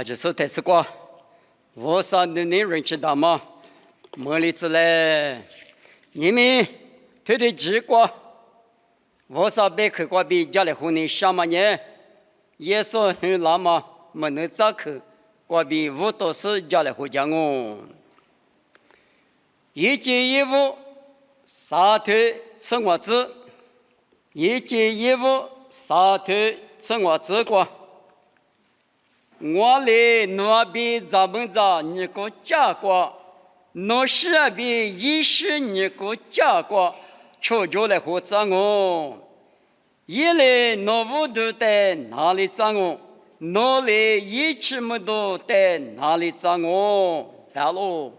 就是这次过，我说你认知道吗？莫里子嘞，你们推推直过，我说别去过比家里婚礼什么呢？也说很那么没能咋去，过比五都是家里回家哦。一件衣服撒腿吃我子，一件衣服撒腿吃我子过。我嘞那边咱们这你给我讲过，那是边一时你给我讲过，出就来活着我。一来那屋都在哪里找我，那来一起么都在哪里找我，好喽。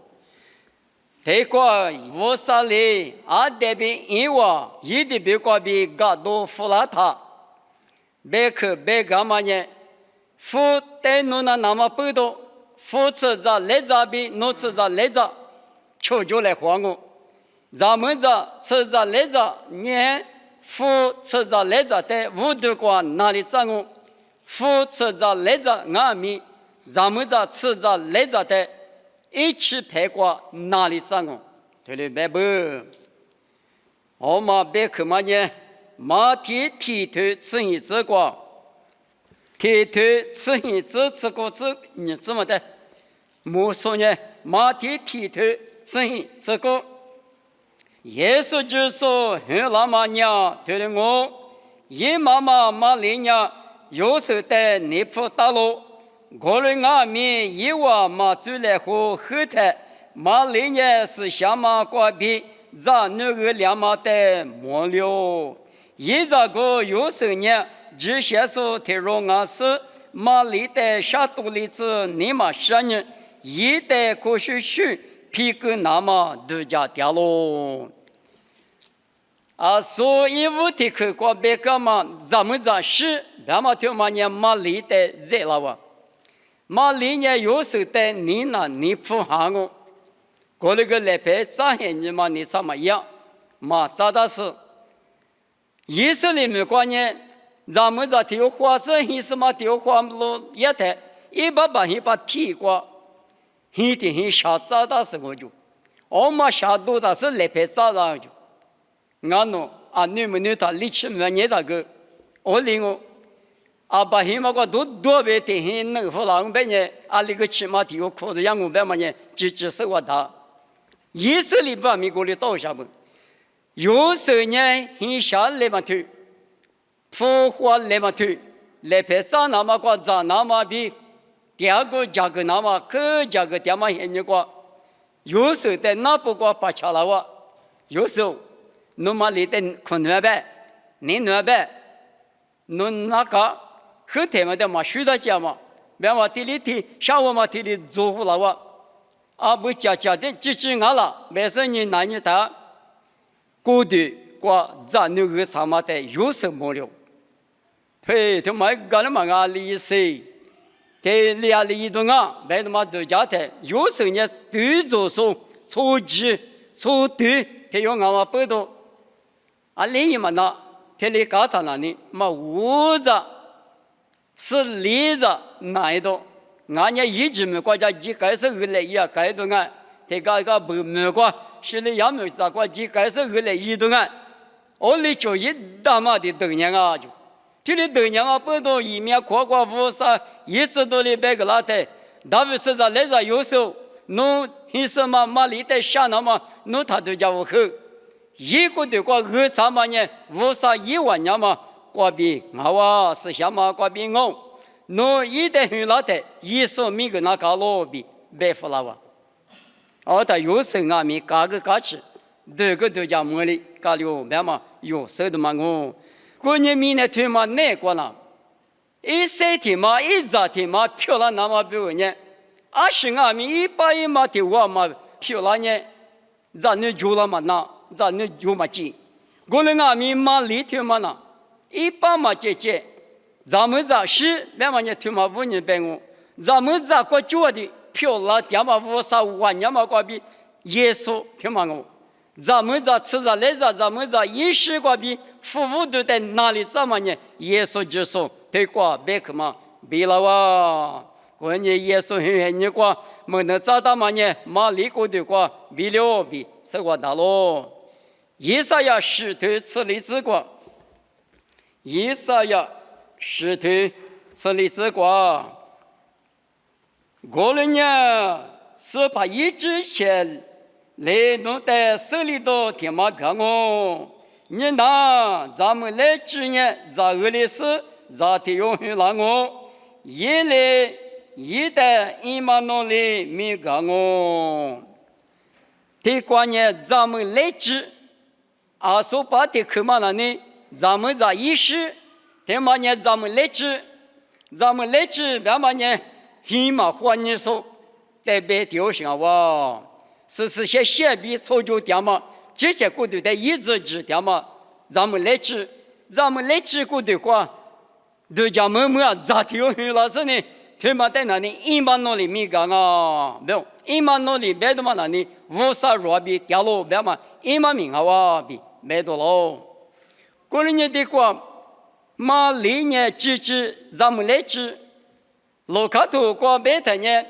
这个我啥嘞？俺这边因为一的别个比嘎多富拉塔，别去别干嘛呢？富在侬那么不多，富吃着来着比侬吃着来着，求就来还我。咱们这吃着来着，你富吃着来着的五的瓜哪里找我？富吃着来着俺们，咱们这吃着来着的。一起拍过哪里找我？对了，别不，我们别去嘛呢？马蹄剃头吃一只过，剃头吃一只吃过子，你怎么的？莫说呢，马蹄剃头吃一只过。耶稣就说：“很老妈娘对了我，一妈妈玛利亚有时在尼泊大陆。”过了俺们一晚嘛，走来后后台，玛利亚是下马挂壁，咱那个两马的没了。一这个有时呢，这些说提容俺是玛丽的下肚里子，你嘛生日，一代过去去，皮革那么都加掉喽。所以我提去过别个嘛，咱们这是那么听嘛呢，玛丽的热了哇。马里呢有时在你那你不喊我，过了个礼拜咋样你嘛你怎么样？嘛咋的是？以色列没关呢，咱们这条花是意思嘛条花路也得一把剃过，一天很下咋的是我就，我嘛下多的是礼拜咋的就，俺喏你们那他力气没你那个，我领我。把黑马个多别的黑能弗朗别呢，那个起码提有裤子养我别嘛呢，只是我他，以色列把美国的倒下不，有时呢很下来嘛头，复活来嘛头，来拍啥那么个咋那么比，第二个价格那么个价格点嘛很那个，有时在那不过把吃了我，有时候侬嘛里的困难呗，你难呗，侬那个。后台嘛的嘛，许多家嘛，别话地里地，下午嘛地里做活了哇，不家的支持俺了，没事你拿你他，过的过咱那个啥嘛的有什么了？嘿，他妈干了嘛啊利息，这俩利多啊，别他妈都家的，有时呢对着说错字错对，他用俺嘛不多，利嘛那，他里搞他那里嘛捂着。是立着哪一度？俺家一直没国家几开始二来也改动啊，这个不没过，是的也没咋过几开始二来一动啊，我哩就一大马的多年啊就，这里多年啊不多一面跨过五啥，一直都里别个拉的，大部是在来着有时候，侬很什么马里的下那么，侬他都叫我后，一个的过二三万年，五啥1万年嘛。挂比我是下马挂比我，侬一代很老的，一说每个那搞罗比白付了我，他有时俺们搞个搞去，这个都叫么哩，搞了别嘛有手的嘛我，过年明年推嘛哪个呢？一三天嘛一早天嘛漂亮那么比我呢，是俺们180嘛的我嘛漂亮呢，咱那就了嘛那，咱那就嘛紧，过了俺们嘛里头嘛那。100嘛姐姐，咱们这是别嘛你推嘛5年半我，咱们这个觉得漂亮点嘛50万年嘛个比耶稣听嘛我，咱们这吃着来着，咱们这饮食个比服务都在哪里怎么呢？耶稣就说对过别去嘛，别了哇，关键耶稣很你过，没能找到嘛呢？马里过的过，比了比是过大咯。以赛亚使徒此例之过，以赛亚使徒此例之过，过了呢是把一之前来弄的手里头天马看哦。你拿咱们来之年，咱俄罗斯咱提永恒了我，一来一代一马努力没干我，提关键咱们来之，阿说把的克嘛了呢，咱们在一时，提嘛呢咱们来之，别嘛呢，起码换你说，代表丢上哇，是些先比操作点嘛。这些国度的一直指点嘛，咱们来吃国的话，都讲么咋条鱼了是呢？他妈在那里一万多里米干啊，没有一万多里别的嘛那里50弱比掉落别嘛1万名啊比没多喽。过年的话，马里年支持咱们来吃，老卡头过别的呢，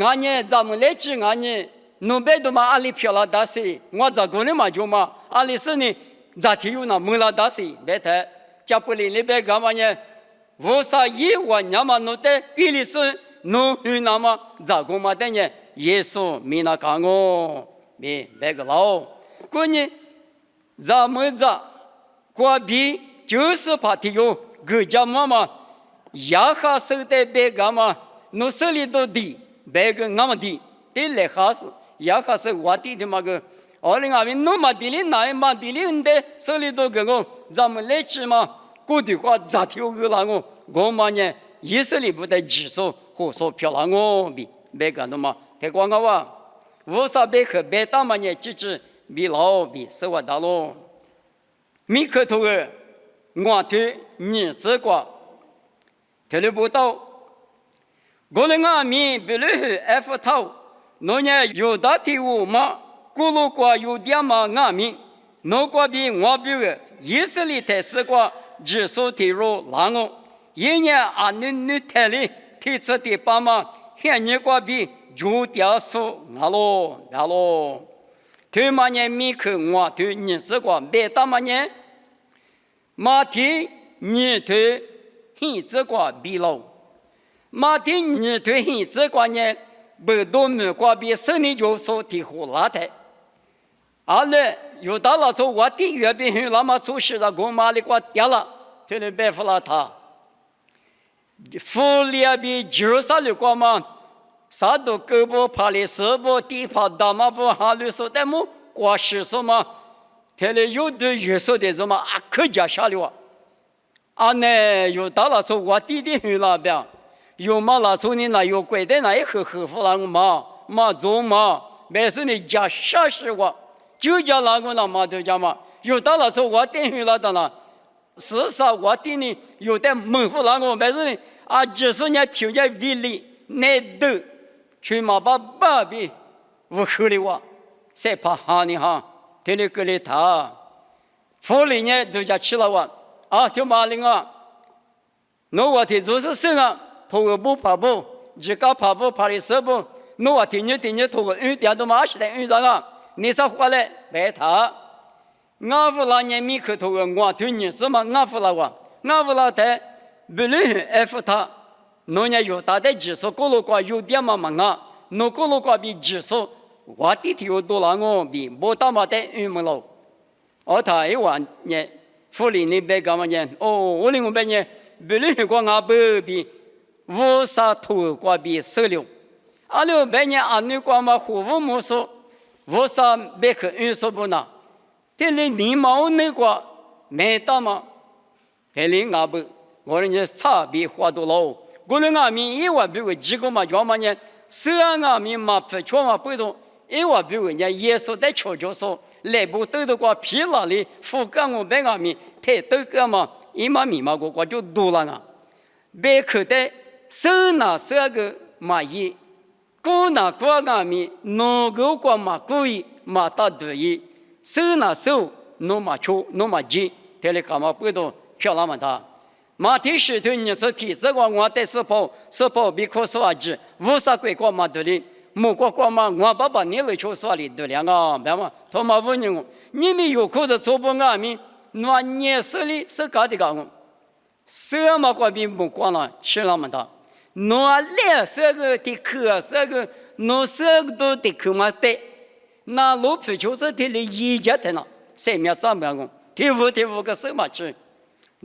俺呢咱们来吃俺呢。侬别的嘛，阿里漂亮大些，我在国内嘛就嘛，阿里是呢，咋体有那没了大些，别的，加布里那边干嘛呢？51万年嘛，侬在比利时，侬有那么咋个嘛的呢？耶稣没那干哦，别个老，过年咱们这过比就是怕体有个家嘛，亚哈手的别个嘛，侬手里头的，别个那么的，得来哈是。亚哈是我弟的嘛个，2020弄嘛地里哪嘛地里的手里头个个，咱们来吃嘛，过的话咋条个啦我嘛呢，以色列不得指数和说漂亮我比别个的嘛，太广告哇，无啥别克别大嘛呢，就是比老比是我大咯，米克头个我推你这个，特别不到，我的俺米比如 F 头。侬呢有大体物嘛，咕噜瓜有点嘛俺们，侬瓜比我比个以色列台是瓜指数提入哪个？一年啊你台里提出的爸妈，现年瓜比有点数俺咯，俺咯，推嘛呢米克我推你这瓜别大嘛呢，马蹄你推你这瓜比喽，马蹄你推你这瓜呢？不多米瓜比生理就说提呼拉的，阿嘞有大了说我的月饼那么做事了，我妈里瓜掉了，这里白付了他，福利比就是了瓜嘛，啥都胳膊爬里手部地爬大马步哈里说的么瓜实说嘛，这里有的约束的什么啊可加下了哇，啊呢有大了说我弟弟去那边。有嘛拉出你那有贵的那一盒盒服了嘛做嘛，没事你加啥事我，就加那个那嘛都加嘛，有的拉出我等于了的了，是啥我等你有的门户那个没事你啊，就是你凭着威力那都去嘛把爸比无口的我，谁怕哈你哈，听你个里他，福利呢都加吃了我，啊就嘛领啊，那我的就是生啊。透过不跑步，自个跑步跑的时候，那我天天透过运点都嘛是在运上啊，你说回来白他，俺夫那年米克透过我对你什么俺夫那我，俺夫那台不论 F 他，那年有大的指数，过路过有点嘛啊，那过路过比指数，我弟弟有多了我比不大嘛的运么喽，而他一晚呢，福利你别干嘛呢？哦，我另外呢，不论过俺不比。无啥头瓜比手榴，阿六百年阿女瓜嘛护肤木说，无啥别克运输不拿，这里你毛那瓜没大嘛，这里阿不，我人家差别花多喽，我人阿米一万比为几个嘛叫嘛呢，虽然阿米嘛不全嘛不同，一万比为人家耶稣在求救说，来不得的瓜皮那里覆盖我白阿米，太多个嘛，一嘛米嘛个就多了啊，别克的。手拿这个蚂蚁，狗拿瓜阿米，农狗瓜嘛故意嘛打对意，手拿手弄嘛球弄嘛鸡，这里干嘛不都漂亮嘛他？马蹄石头你是体质光我的是跑比可是话子无啥鬼光嘛的哩木瓜光嘛我爸爸你来求说哩的两个别嘛他妈问你你们有口子做不俺们那年是哩是搞的搞什么光比木瓜了吃那么大那两这个的课这个那这个都的课嘛的那路皮就是的哩一家的呢谁面怎么样提五个什么吃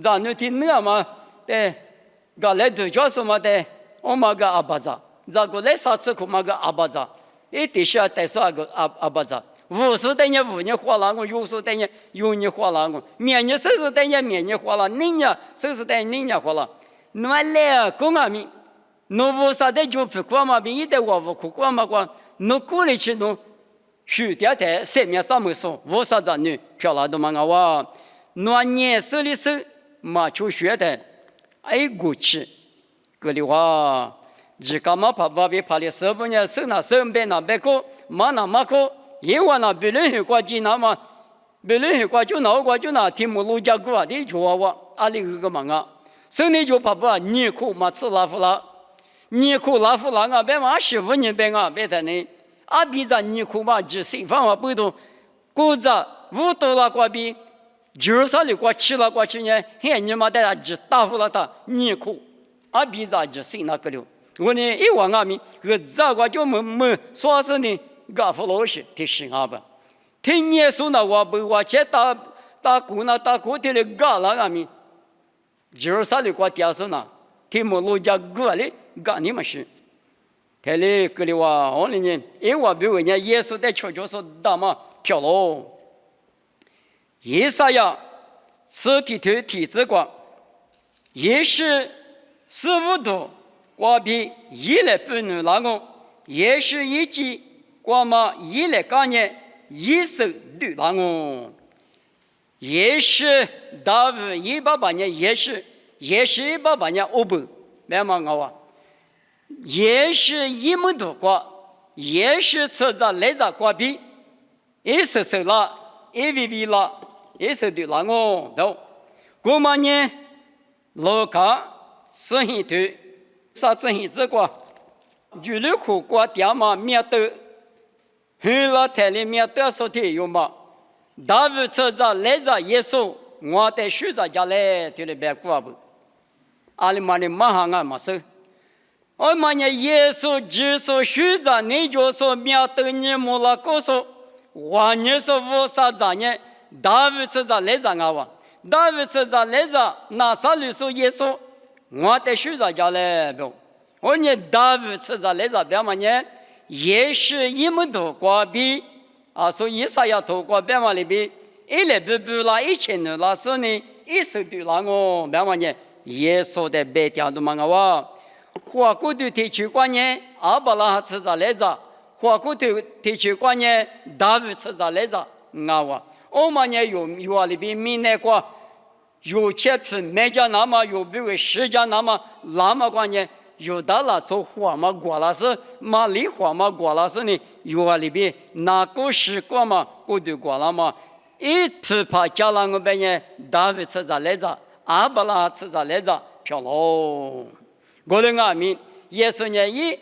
咱们听那嘛的，个来对叫什么的，我们个阿巴扎，这个来啥子？我们个阿巴扎，一底下带啥个阿巴扎？50等于5年花了，我60等于6年花了，我明年30等于明年花了，明年30等于明年花了。那两个啊咪，那50的就不管嘛，比一的我不管嘛管，那过来去弄，去掉的上面怎么说？50的女漂亮的嘛我，那年时的时。嘛就学的，哎过去，个里话，只干嘛怕别怕的15年生那生病那别个，嘛那嘛个，因为那别人国际那嘛，别人国就那题目录家过的就我阿里个嘛啊，生你就怕不你苦嘛吃拉夫拉，你苦拉夫拉啊别嘛15年别啊别的呢，阿比在你苦嘛只新方法不多，古着5多拉过比。就是里过去了过去呢，嘿，你妈在只答复了他，你苦，啊，比咋只谁那个了？我呢一往阿米，个咋个就没说是呢？嘎夫老师提醒阿吧，听耶稣那话不话，这打鼓的了嘎了阿米，就是里过电视呢，听么路家过来嘎你们是，他哩个里话，我呢一话比如人家耶稣在求就是大嘛飘喽。以赛亚此体头体质光，也是15度光比1来半年那个，也是一季光嘛1来干年1手对那个，也是大卫188年也是188年500，明白我话？也是1么多光，也是车子来着光比1手了1了。也是对那个，都，过嘛呢？老家生意头，啥生意这个，娱乐苦过点嘛面对，后来台里面多少天有嘛？大卫车子来着耶稣，我带学着家来，对了别过不？阿里嘛的马上俺嘛是，我嘛呢耶稣只说学着，你就说面对你莫拉告诉，我你说我啥子呢？大卫车子来着我，大卫车子来着，拿啥律说耶稣，我带学着家来不？我呢大卫车子来着，别嘛呢，也是1么多瓜比啊，所以啥要投过别嘛里边，一来不啦1000年啦是呢，一手对啦我别嘛呢，耶稣的白条都嘛我，花古的提取观念，阿伯拉罕车子来着，花古的提取观念，大卫车子来着我。我们呢有啊里边闽南话有7分每家那么有比如10家那么关键有的了做花嘛过了是马里花嘛过了是呢有啊里边那个时光嘛过对过了嘛一次怕家了我们呢大卫车子来着阿伯拉车子来着漂喽我的阿弥也是呢一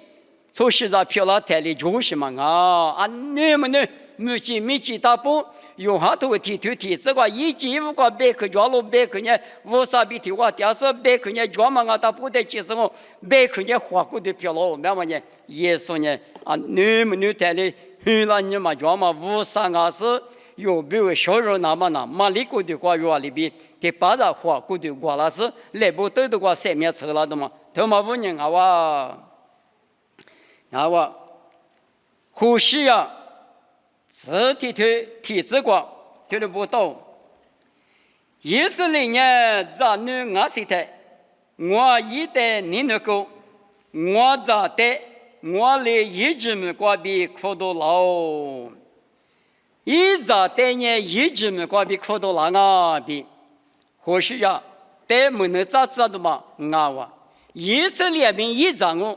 从现在漂了台里就是嘛啊你们呢没几大步用下头提这个一季5个别克交了别克呢无啥比提话第是别克呢专门大不得其实我别克呢花过的漂了明白呢也是呢啊你们台里后来你嘛专门无啥是有比如小肉那么马里过的话有里边给把这花过的话那是来不得的话上面车了的嘛他妈5年啊呼吸呀此体头体质光，听得不到。以色列人在女阿西台，我一代你那个，我在的，我来一直没挂比苦多老，一在的呢一直没挂比苦多老啊比，或许呀，在没能咋子的嘛我，以色列民一张我。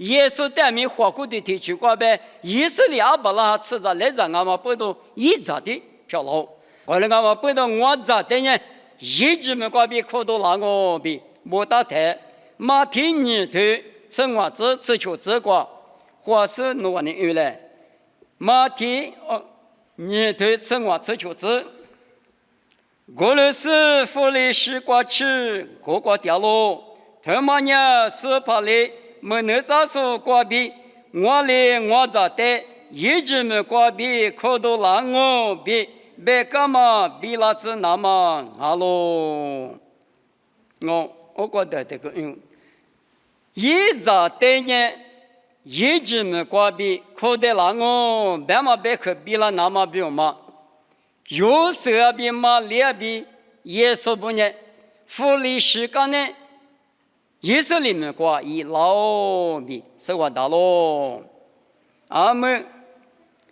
耶稣带领花果的提取过呗，以色列阿伯拉罕吃着来着，俺们不都一着的漂老，后来俺们不都我着的呢，一直没挂比可多拉我比莫大台马蹄你头生活只持求之挂或是努完的有来马蹄你头生活持求之俄罗斯福利西瓜吃各个掉落他妈呢是怕嘞没能咋说挂比我嘞我咋的一直没挂比可多拉我比别干嘛比拉子那么阿罗我觉得这个一咋的呢一直没挂比可得拉我别嘛别可比了那么比嘛有时候比嘛两比耶稣不呢福利时间呢耶稣里面挂一老比是我大喽阿门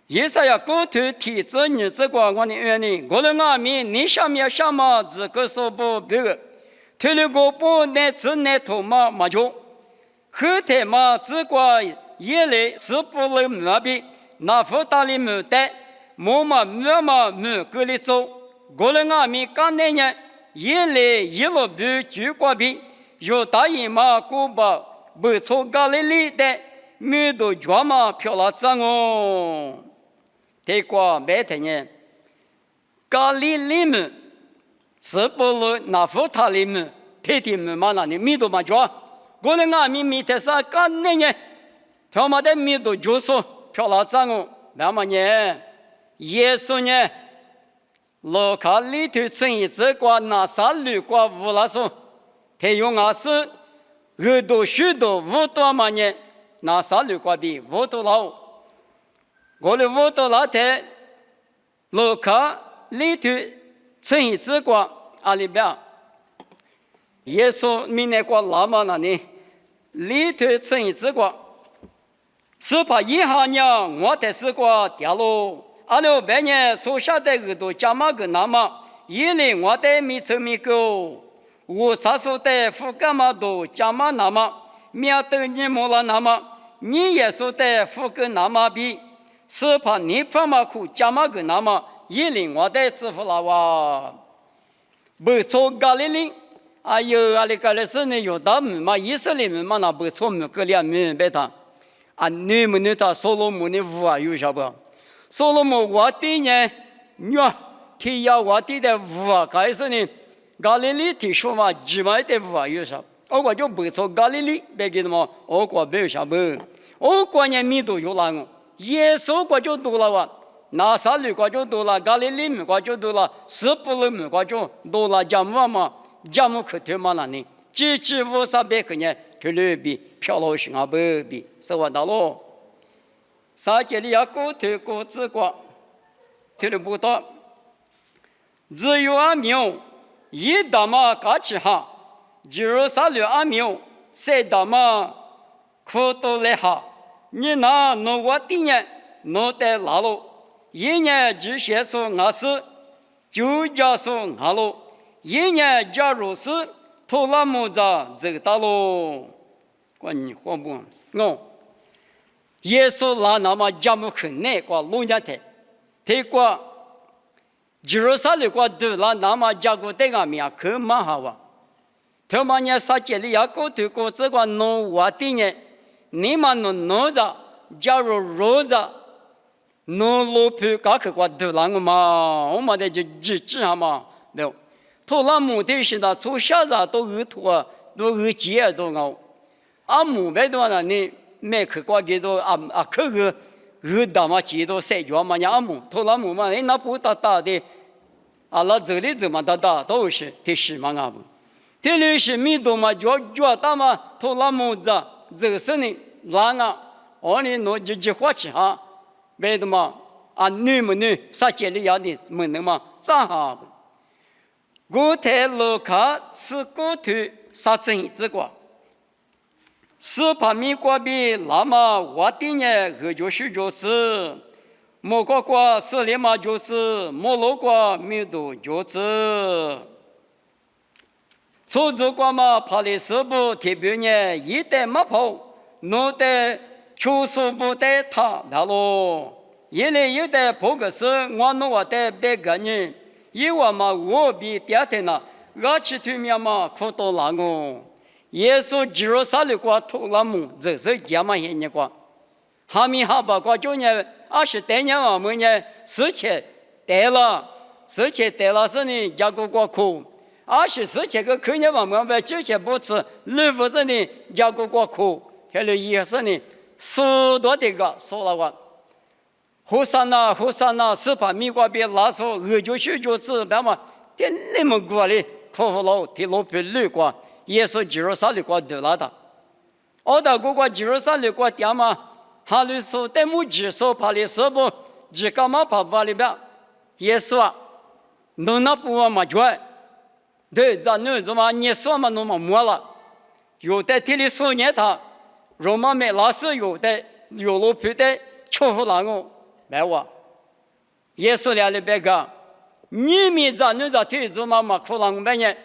耶稣要过头体制你这个我的原理我的阿弥你下面什么这个说不别个推了个不那次那头嘛就后台嘛这个夜里是不能麻痹那副大里没带我嘛没隔离走我的阿弥刚那年夜里一路不举过比有大姨妈古巴不从咖喱里的没都抓嘛漂亮脏哦这个白天呢咖喱里面是不能那副大里面天天嘛那里没都嘛抓我的阿弥没得啥干那年他妈的没都就说漂亮脏哦那么呢耶稣呢老卡里头生意这个那啥旅馆无拉说他用啊是耳朵许多五多嘛呢那啥旅馆比五多老我的五多老太老卡里头生意这个阿里边耶稣明年过拉嘛那呢里头生意这个是怕一下呢我的是个掉落阿六百年所下的耳朵加嘛个那么一零我的米色米狗我啥时候的副干嘛都加嘛那么面对你莫了那么你也说的副个那么比是怕你方嘛苦加嘛个那么一零我的支付了哇不错咖喱哩哎呦阿里咖喱是呢有大门嘛以色列门嘛那不错门个两门别谈啊你们呢他所罗门的屋啊有啥不所罗门我的呢呀提呀我的屋啊开始呢咖喱哩提说嘛几买的屋啊有啥我就不错咖喱哩别给他们我没有啥不我过年米都有了我耶稣我就多了哇拿撒律我就多了咖喱哩我就多了十不了我就多了加木嘛加木可特嘛那呢几无啥别个呢特别比漂亮些啊不比是我大喽撒节里要过头过自过特别不多只有阿苗一大嘛嘎起哈就是撒律阿苗谁大嘛可多来哈你那弄我的呢弄得拉喽一年就写说我是就叫说我喽一年假如是头拉木子这个大喽关你活不耶稣拉那么加木很难过龙家台他过就是啥的过都拉那么加过这个面可蛮好哇他们呢啥节里要过头过这个弄我的呢你们弄着假如肉着弄路皮搞去过都拉我嘛我们的就支持下嘛没有头拉木的是那从小子都耳朵啊都耳结都熬啊木白多了你没去过几多啊去个耳大嘛几多晒脚嘛呀木头拉木嘛你那不大大的啊那这里怎么大大都是这是嘛啊不这里是米多嘛脚大嘛头拉木子这是呢拉啊我呢弄就花钱啊为什么啊女么女啥节里要的么能嘛咋哈我台路卡是过头啥正义之过是怕米国比那么我的呢个就是莫过过是立马就是莫路过米都就是出租过嘛怕的是不特别呢一代没跑弄得就是不带他那喽一来一代不个是我弄我的别个人因为嘛我比第二天呢我去对面嘛，苦到那个。耶稣基督杀了过头了么？这是家嘛些年过，哈密哈巴过9年20多年嘛，每年事情得了，事情得了是呢，家过过苦。24千个去年嘛，我们9千不吃，6是呢，家过过苦。后来也是呢，10多的个说了话。后山呐，后山呐，是把米瓜别拉手，2就9就10，别嘛，这那么过的，可不老，提老皮绿瓜。耶稣基督杀了过得了的，我的哥哥基督杀了过爹嘛，哈里说在木吉说怕的时候，只干嘛怕怕里边，耶稣啊，弄那不嘛绝，对，咱那什么你说嘛弄嘛没了，有的地里说年他，罗马没拉是有的，有路皮的，确实那个没我，耶稣来了别个，你们咱那地什么嘛可能没呢。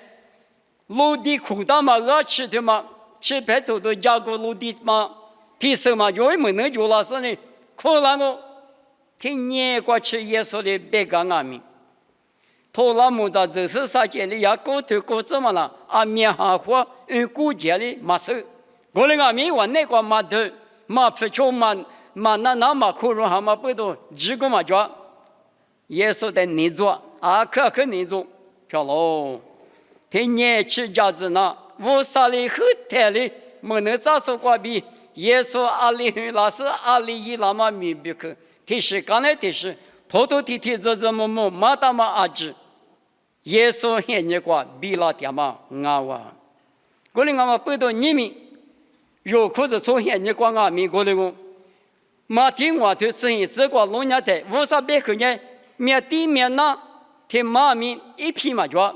陆地苦大嘛，我吃的嘛，吃白头都加过陆地嘛，提升嘛，有没能就老是呢，可能我听年过去耶稣的别个阿弥，头那么大就是啥节里呀，狗头狗子嘛啦，阿弥哈火，古节里马手，我的阿弥我那个马头马不求马那马苦肉哈马不多，几个嘛叫耶稣的你做，可你做，漂喽。听年去家子呢，无啥里后台里没能咋说过比耶稣阿里很老师阿里伊拉嘛明白去，提示刚才提示，头提这么马达嘛阿子，耶稣现你过比拉点嘛阿哇，过来阿嘛不到你们，有可是从现你过阿米过来个，马听我对生意这个农业的，无啥别个呢，面地面那听马米一批嘛叫。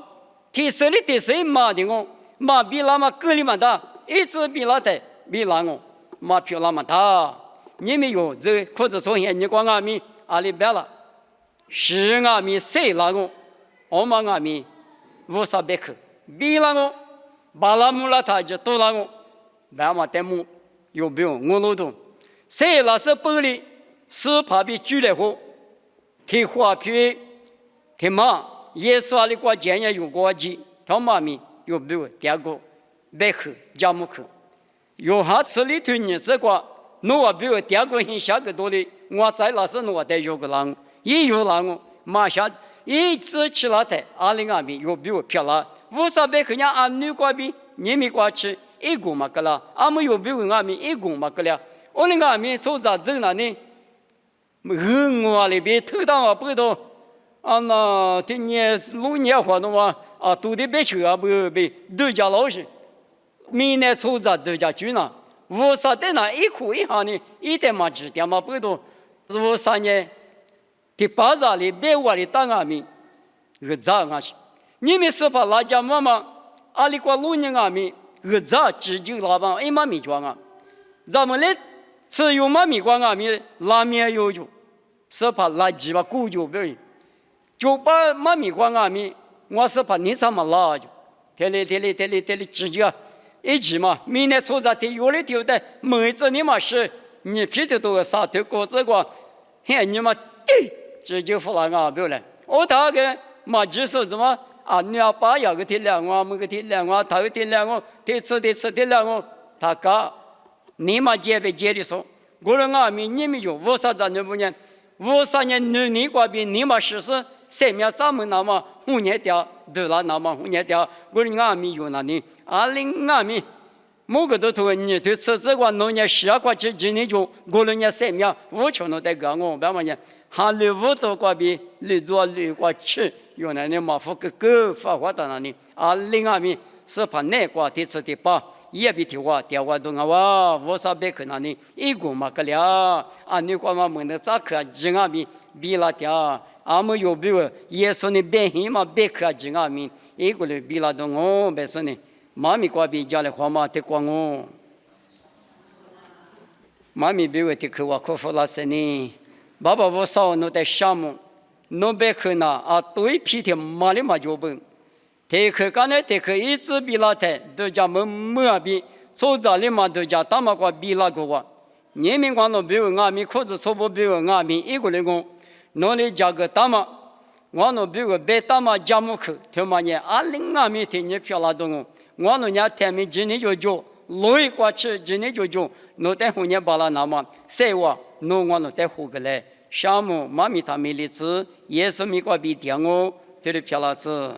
提手里提谁马的我，马比那么个里嘛大，一直比那的比那我，马比那么大。你们有这或者说现你讲阿米阿里边了，是阿米谁那个，我们阿米无啥别去，比那个巴拉木拉他就多那个，白马带木有没有我老懂，谁那是玻璃，是怕比举来火，提花皮，提马。耶稣阿里过检验有过几，他妈咪有没有第二个白口加木口，有哈次里头你这个，我比如第二个很下个多的，我在那时我带有个狼，也有狼，马下一直起来的，阿里阿咪有比如漂亮，无啥白口人阿女过比，你们过去一个嘛个啦，阿们有比如阿咪一个嘛个了，我那阿咪手上走了呢，我里边头当我不到。那今年6年活动嘛，都得别去啊，不都家老师，明年抽着都家去呢，无啥的呢，一哭一下呢，一点嘛指点嘛不多，无啥呢，第8日里别我里当阿米，咋啊去？你们是把那家妈妈阿里过6年阿米，咋只就老板一妈米装啊？咱们来只有妈米光阿米，拉面有就，是把垃圾吧古就不人。就把妈咪光阿米，我是把你什么拉就，天里直接一起嘛，明年初3天有的丢的，每次你嘛是，你皮头都啥头过这个，嘿你嘛直接付了啊，不要来，我大概嘛就是什么啊，你要把有个天两万，每个天两万，头天两万，天吃天两万，他讲你嘛接不接的说，我说阿米你们有50年不年，50年你过比你嘛实施。生命上面那么5年掉，对了那么5年掉，我的阿米有那里，20阿米，某个都头你对吃这个农业12块钱今年就我的生命5千多得个我别么呢，还6多个比6做6个吃，有那里马夫个狗发话到那里，20阿米是怕哪个第7第8。也比提话，电话都我无啥别可那里，一个嘛个了，你光嘛问的咋可几阿米比了点。阿们有比如耶稣的变形嘛，别克几阿米，一个人比拉东我别说呢，妈咪过比家里花嘛得光我，妈咪比我的口我可服了些呢，爸爸我少弄在项目，弄别克那对皮的妈里嘛就本，得克刚才得克一直比拉台，都家没比，从这里嘛都家大嘛过比拉个我，你们光弄比如阿米，可是错不比如阿米一个人工。农里价格大嘛，我那比如贝达嘛加木克，他妈呢20米天漂亮东，我那家天米今年就累过去，今年就那在后年巴拉那么，谁话那我那在后个嘞，项目妈咪他没例子，也是米个比点哦，这里漂亮子。